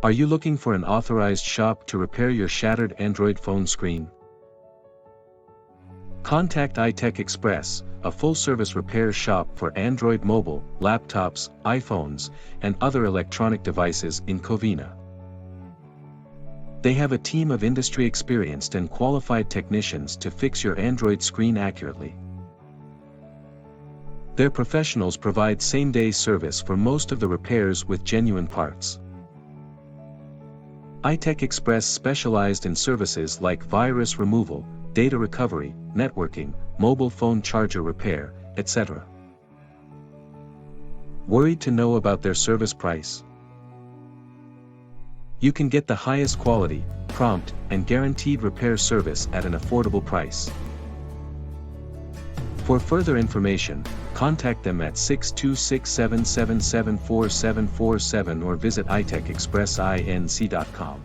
Are you looking for an authorized shop to repair your shattered Android phone screen? Contact iTech Xpress, a full-service repair shop for Android mobile, laptops, iPhones, and other electronic devices in Covina. They have a team of industry-experienced and qualified technicians to fix your Android screen accurately. Their professionals provide same-day service for most of the repairs with genuine parts. iTech Xpress specialized in services like virus removal, data recovery, networking, mobile phone charger repair, etc. Worried to know about their service price? You can get the highest quality, prompt, and guaranteed repair service at an affordable price. For further information, contact them at 626-777-4747 or visit itechxpressinc.com.